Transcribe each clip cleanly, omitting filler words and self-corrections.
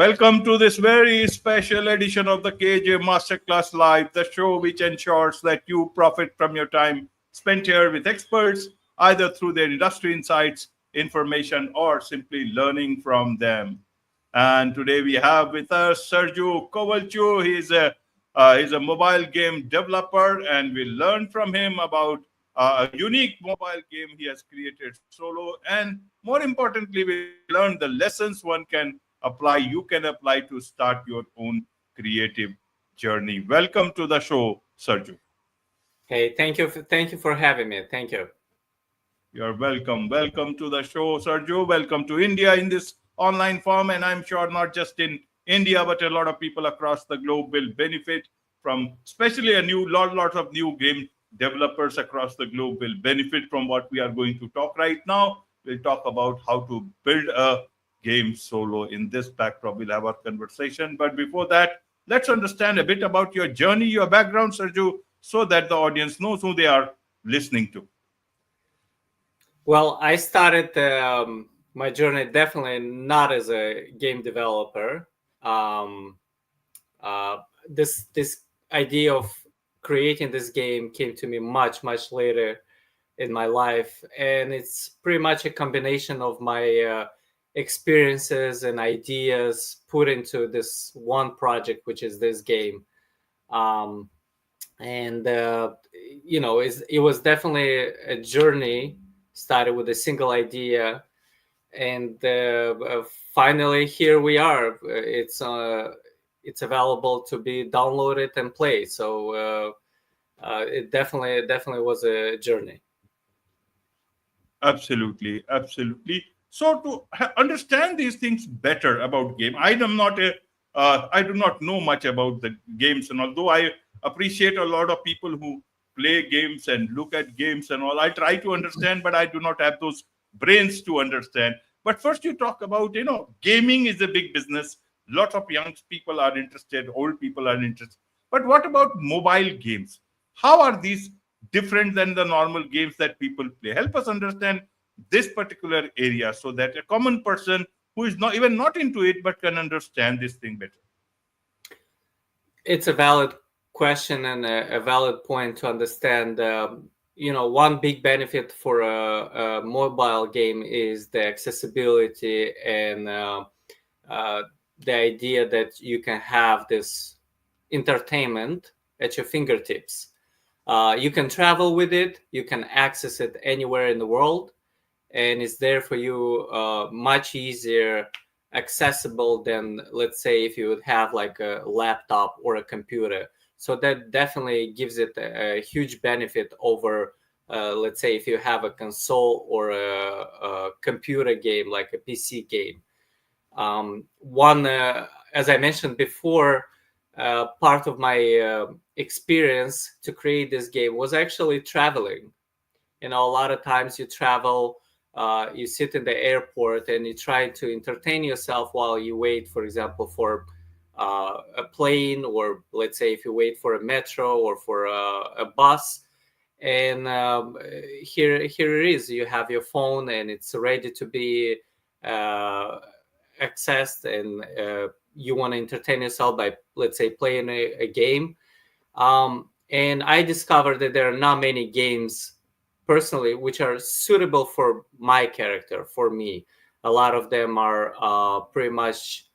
Welcome to this very special edition of the KJ Masterclass Live, the show which ensures that you profit from your time spent here with experts, either through their industry insights, information, or simply learning from them. And today we have with us Sergiu Covalciuc. He's a mobile game developer, and we learn from him about a unique mobile game he has created solo. And more importantly, we learn the lessons one can you can apply to start your own creative journey. Welcome to the show, Sergio. Hey, thank you for having me. Thank you. You're welcome. Welcome to the show, Sergio. Welcome to India in this online form. And I'm sure not just in India, but a lot of people across the globe will benefit from, especially lots of new game developers across the globe will benefit from what we are going to talk right now. We'll talk about how to build a game solo. In this backdrop, we'll have our conversation. But before that, let's understand a bit about your journey, your background, Sergio, so that the audience knows who they are listening to. Well, I started my journey definitely not as a game developer. Um, this idea of creating this game came to me much later in my life, and it's pretty much a combination of my experiences and ideas put into this one project, which is this game. Um, and it was definitely a journey. Started with a single idea, and finally here we are. It's available to be downloaded and played. So it definitely was a journey. Absolutely. So to understand these things better about game, I do not know much about the games, and although I appreciate a lot of people who play games and look at games and all, I try to understand, but I do not have those brains to understand. But first, you talk about gaming is a big business. Lots of young people are interested, old people are interested. But what about mobile games? How are these different than the normal games that people play? Help us understand this particular area so that a common person who is not into it but can understand this thing better. It's a valid question and a valid point to understand. One big benefit for a mobile game is the accessibility and the idea that you can have this entertainment at your fingertips. You can travel with it, you can access it anywhere in the world, and it's there for you much easier accessible than, let's say, if you would have like a laptop or a computer. So that definitely gives it a huge benefit over, let's say, if you have a console or a computer game like a PC game. As I mentioned before, part of my experience to create this game was actually traveling. A lot of times you travel, you sit in the airport and you try to entertain yourself while you wait, for example, for a plane, or let's say if you wait for a metro or for a bus. And here it is. You have your phone and it's ready to be accessed, and you want to entertain yourself by, let's say, playing a game. And I discovered that there are not many games personally which are suitable for my character, for me. A lot of them are pretty much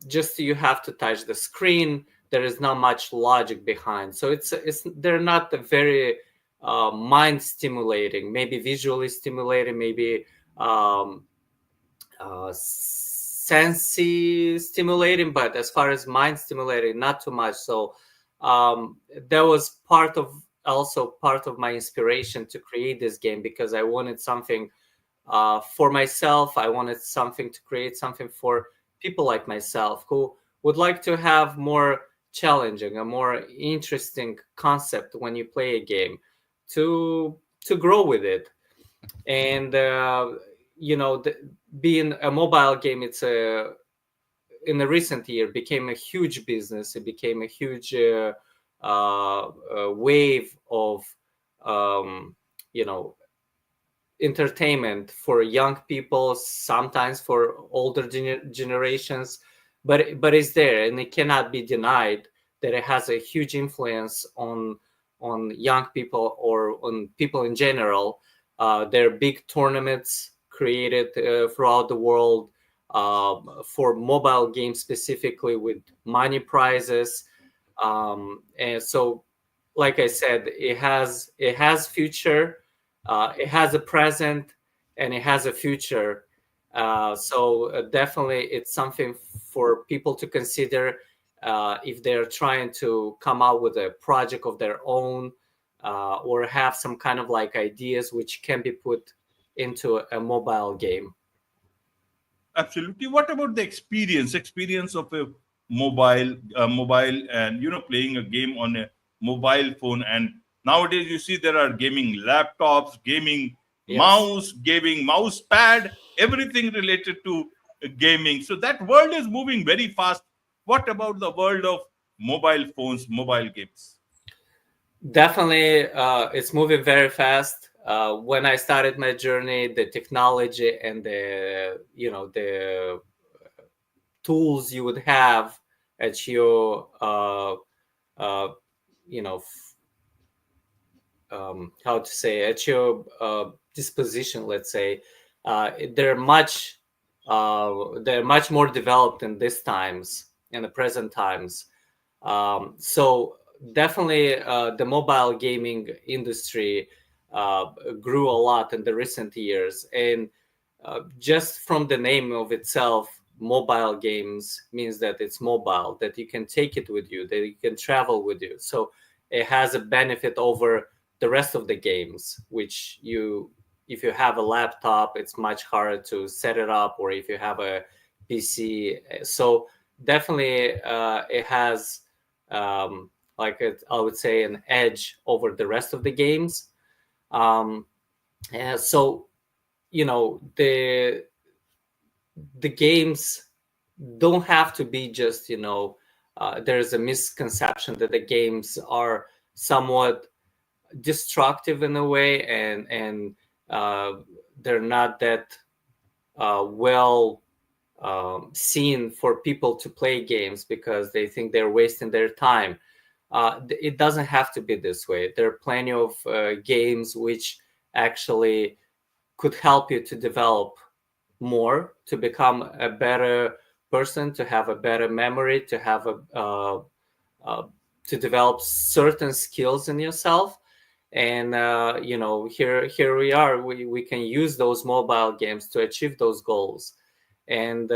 just you have to touch the screen. There is not much logic behind, so they're not very mind stimulating, maybe visually stimulating, maybe sensey stimulating, but as far as mind stimulating, not too much. So that was part of my inspiration to create this game, because I wanted something for myself. I wanted to create something for people like myself who would like to have more challenging, a more interesting concept when you play a game, to grow with it. And being a mobile game, it's in the recent year became a huge business. It became a huge wave of entertainment for young people, sometimes for older generations. but it's there, and it cannot be denied that it has a huge influence on young people or on people in general. There are big tournaments created throughout the world for mobile games specifically, with money prizes. And so, like I said, it has future, it has a present, and it has a future. So definitely, it's something for people to consider if they're trying to come out with a project of their own, or have some kind of like ideas which can be put into a mobile game. Absolutely. What about the experience of a mobile, and playing a game on a mobile phone? And nowadays, you see there are gaming laptops, gaming Yes. mouse pad, everything related to gaming. So that world is moving very fast. What about the world of mobile phones, mobile games? Definitely, it's moving very fast. When I started my journey, the technology and the tools you would have at your uh, you know how to say, at your disposition, let's say, they're much they're much more developed in these times, in the present times. So definitely, the mobile gaming industry uh, grew a lot in the recent years, and just from the name of itself, mobile games means that it's mobile, that you can take it with you, that you can travel with you. So it has a benefit over the rest of the games, which if you have a laptop, it's much harder to set it up, or if you have a PC. So definitely, it has, I would say, an edge over the rest of the games. Um, so the games don't have to be just, there's a misconception that the games are somewhat destructive in a way, and uh, they're not that well seen for people to play games because they think they're wasting their time. It doesn't have to be this way. There are plenty of games which actually could help you to develop more, to become a better person, to have a better memory, to have uh, to develop certain skills in yourself. And here we are. We can use those mobile games to achieve those goals. And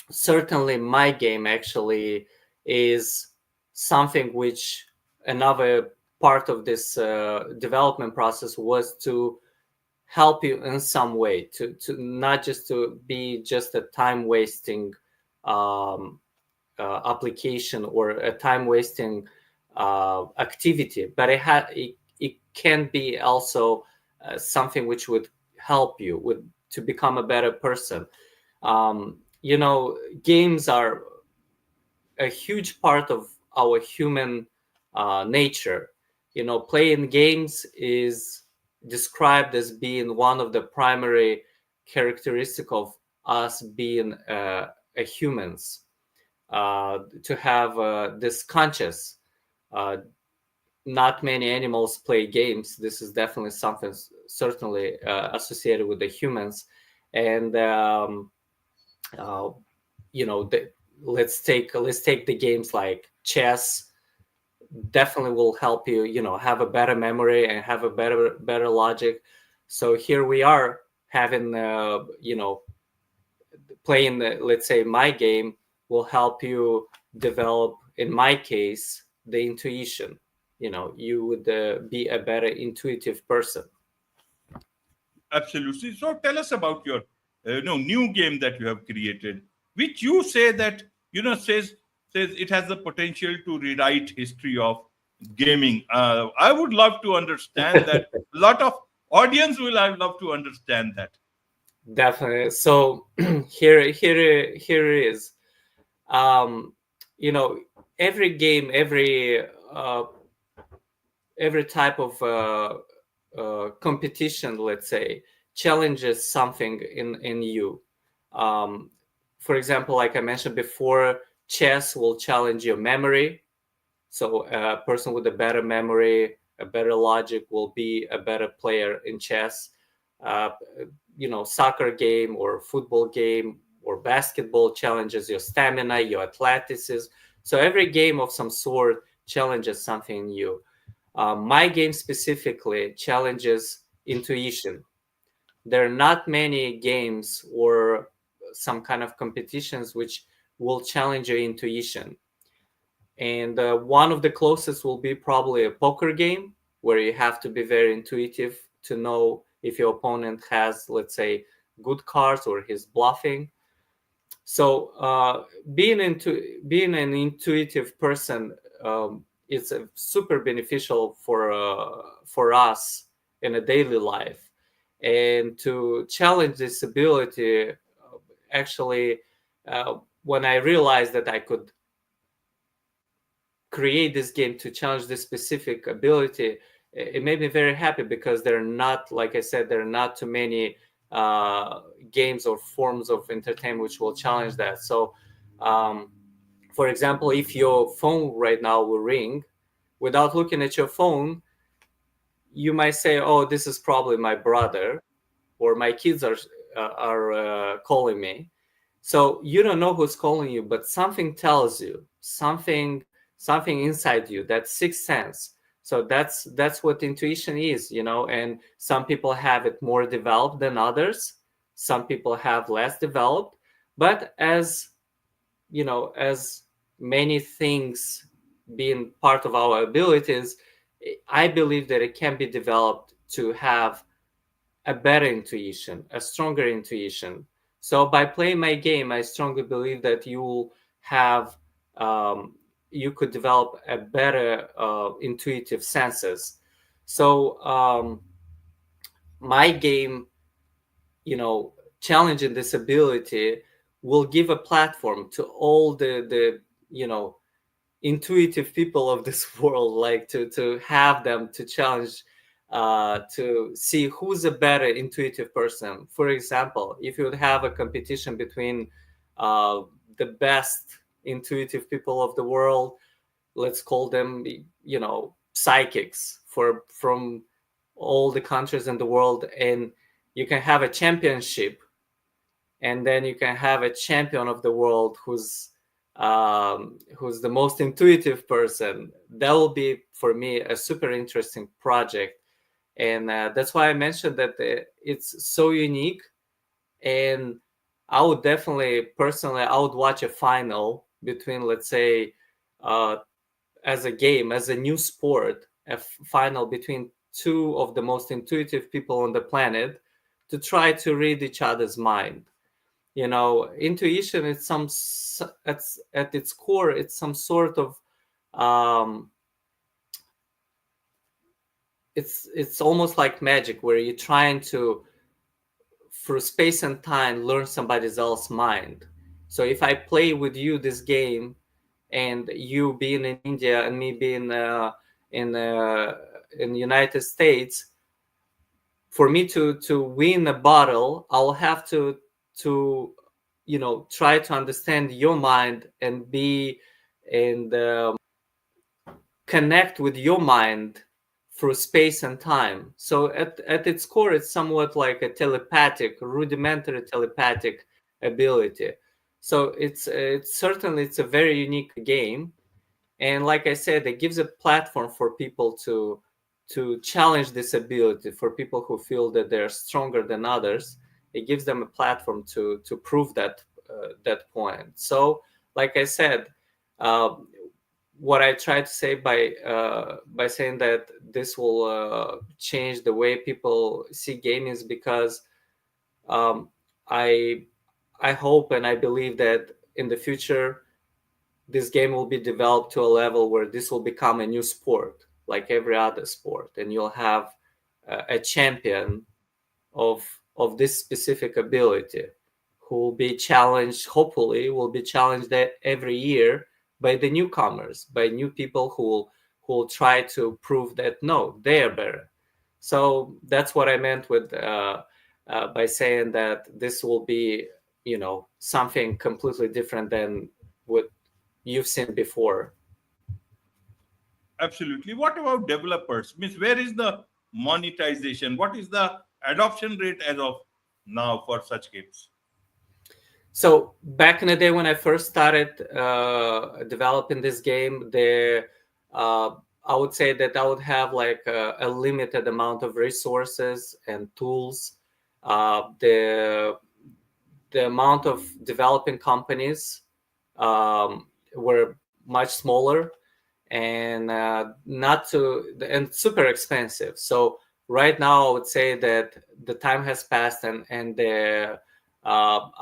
certainly, my game actually is something which, another part of this development process, was to help you in some way, to not just to be just a time wasting um, application, or a time wasting activity, but it can be also something which would help you to become a better person. Games are a huge part of our human nature. Playing games is described as being one of the primary characteristic of us being a humans, to have this conscious. Uh, Not many animals play games. This is definitely something certainly associated with the humans. And uh, let's take the games like chess. Definitely will help you, have a better memory and have a better logic. So here we are having, playing let's say, my game will help you develop, in my case, the intuition. You would be a better intuitive person. Absolutely. So tell us about your new game that you have created, which you say that says it has the potential to rewrite history of gaming. I would love to understand that. A lot of audience will. I love to understand that. Definitely. So here it is. um you know every game, uh every type of competition, let's say, challenges something in you. um for example, like I mentioned before, chess will challenge your memory. So a person with a better memory, a better logic will be a better player in chess. Uh, Soccer game or football game or basketball challenges your stamina, your athleticism. So every game of some sort challenges something in you. My game specifically challenges intuition. There are not many games or some kind of competitions which will challenge your intuition. And one of the closest will be probably a poker game where you have to be very intuitive to know if your opponent has, let's say, good cards or he's bluffing. So being an intuitive person, it's super beneficial for us in a daily life, and to challenge this ability. Actually, when I realized that I could create this game to challenge this specific ability, it made me very happy because there are not, like I said, there are not too many uh, games or forms of entertainment which will challenge that. So, um, for example, if your phone right now will ring, without looking at your phone, you might say, "Oh, this is probably my brother," or "My kids are calling me." So you don't know who's calling you, but something tells you something inside you, that sixth sense. So that's what intuition is, and some people have it more developed than others. Some people have less developed, but as many things being part of our abilities, I believe that it can be developed to have a better intuition, a stronger intuition. So by playing my game, I strongly believe that have, um, you could develop a better intuitive senses. So my game, challenging this ability will give a platform to all the intuitive people of this world, like to have them to challenge, to see who's a better intuitive person. For example, if you would have a competition between uh, the best intuitive people of the world, let's call them psychics from all the countries in the world, and you can have a championship, and then you can have a champion of the world who's the most intuitive person. That will be for me a super interesting project, and that's why I mentioned that it's so unique. And I would definitely, personally, I would watch a final between, let's say, uh, as a game, as a new sport, a final between two of the most intuitive people on the planet, to try to read each other's mind. Intuition is at its core, it's some sort of, um it's almost like magic, where you're trying to, through space and time, learn somebody else's mind. So if I play with you this game, and you being in India and me being in uh, in the United States, for me to win a battle, I'll have to try to understand your mind and be and connect with your mind through space and time. So at its core, it's somewhat like a rudimentary telepathic ability. So it's certainly, it's a very unique game. And like I said, it gives a platform for people to challenge this ability. For people who feel that they're stronger than others, it gives them a platform to prove that point. So like I said, uh, what I try to say by saying that this will change the way people see gaming is because um, I I hope and I believe that in the future this game will be developed to a level where this will become a new sport like every other sport, and you'll have a champion of this specific ability who will be challenged, hopefully will be challenged every year by the newcomers, by new people who will try to prove that no, they are better. So that's what I meant with by saying that this will be something completely different than what you've seen before. Absolutely. What about developers? Means where is the monetization? What is the adoption rate as of now for such games? So back in the day when I first started developing this game, uh, I would say that I would have like a limited amount of resources and tools. The amount of developing companies were much smaller, and super expensive. So right now, I would say that the time has passed, and I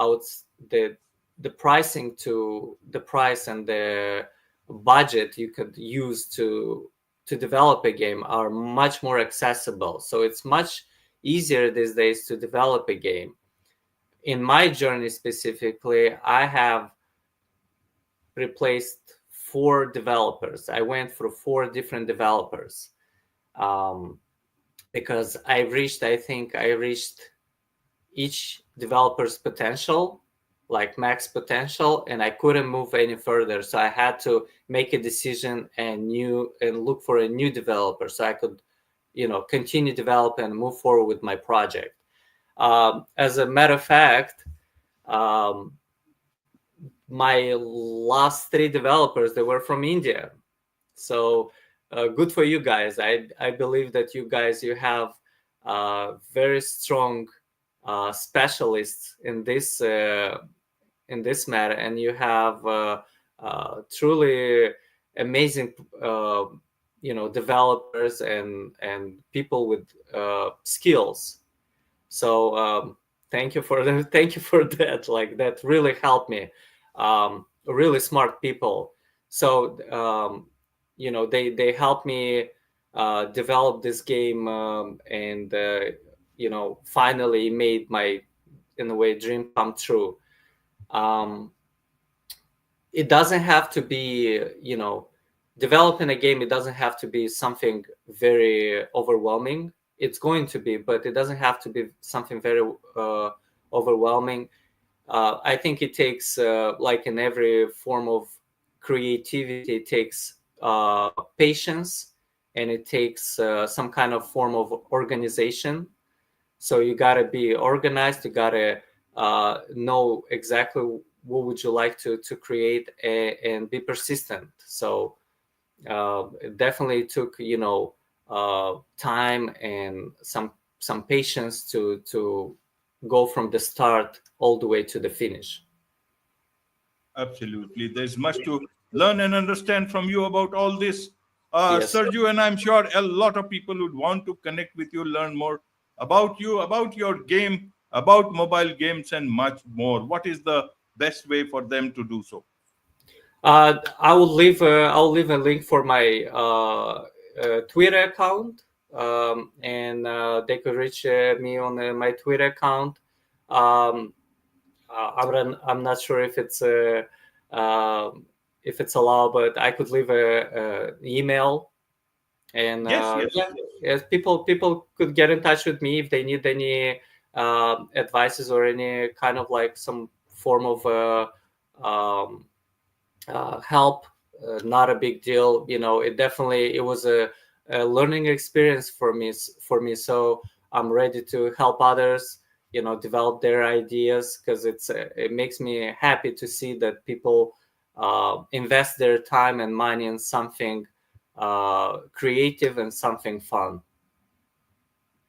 would the pricing to the price and the budget you could use to develop a game are much more accessible. So it's much easier these days to develop a game. In my journey specifically, I have replaced 4 developers. I went through 4 different developers because I think I reached each developer's potential, like max potential, and I couldn't move any further. So I had to make a decision and look for a new developer so I could, continue developing and move forward with my project. As a matter of fact, my last 3 developers, they were from India. So good for you guys. I believe that you have very strong specialists in this matter, and you have truly amazing developers and people with skills. So thank you for thank you for that. Like that really helped me. Really smart people. So they helped me develop this game, and finally made my, in a way, dream come true. It doesn't have to be, developing a game. It doesn't have to be something very overwhelming. It's going to be, but it doesn't have to be something very overwhelming. I think it takes, like in every form of creativity, it takes patience, and it takes some kind of form of organization. So you got to be organized. You got to know exactly what would you like to create, and be persistent. So it definitely took time and some patience to go from the start all the way to the finish. Absolutely. There's much to learn and understand from you about all this, Yes, sir. Sergio, and I'm sure a lot of people would want to connect with you, learn more about you, about your game, about mobile games, and much more. What is the best way for them to do so? I'll leave a link for my Twitter account, and they could reach me on my Twitter account. Um, I'm not sure if it's allowed, but I could leave a email, and Yes, yes. yeah, yes, people could get in touch with me if they need any advices or any kind of like some form of um, help. Not a big deal. It was a learning experience for me. So I'm ready to help others, develop their ideas, because it makes me happy to see that people invest their time and money in something creative and something fun.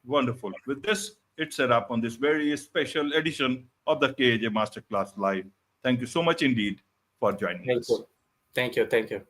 Wonderful. With this, it's a wrap on this very special edition of the KAJ Masterclass Live. Thank you so much indeed for joining Thank us. you. Thank you.